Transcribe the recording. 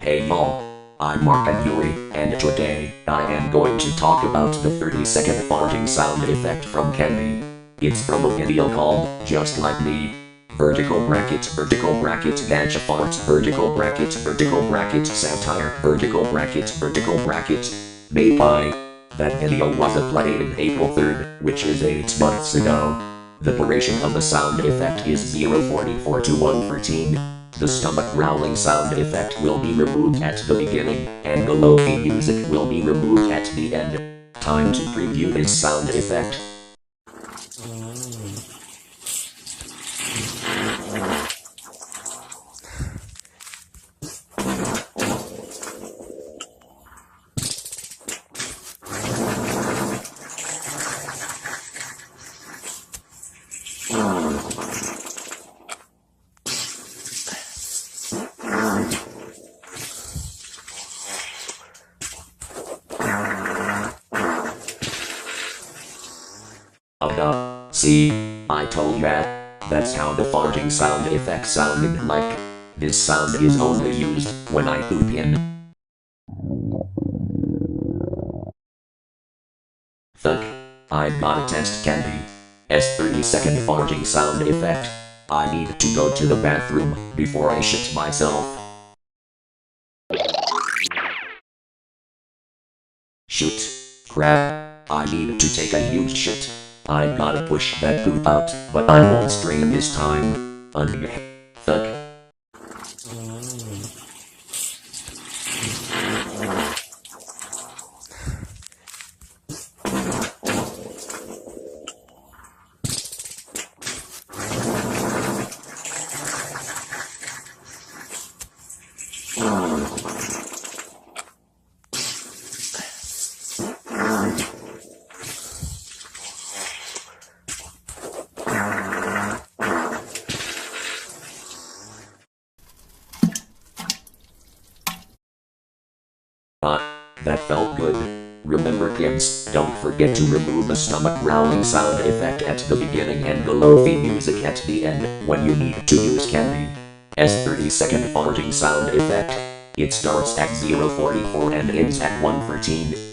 Hey y'all, I'm Markov Yuri, and today I am going to talk about the 30-second farting sound effect from Candy. It's from a video called Just Like Me. Vertical bracket, dash a fart, vertical bracket, satire, vertical bracket, made by. That video was uploaded April 3rd, which is 8 months ago. The duration of the sound effect is 0:44 to 1:13. The stomach growling sound effect will be removed at the beginning, and the lo-fi music will be removed at the end. Time to preview this sound effect. See, I told ya. That's how the farting sound effect sounded like. This sound is only used when I poop in. Fuck. I've got a test Candy. 30-second farting sound effect. I need to go to the bathroom before I shit myself. Shoot. Crap. I need to take a huge shit. I gotta push that poop out, but I won't strain this time. Fuck. That felt good. Remember kids, don't forget to remove the stomach growling sound effect at the beginning and the lo-fi music at the end when you need to use Candy. 30-second farting sound effect. It starts at 0:44 and ends at 1:13.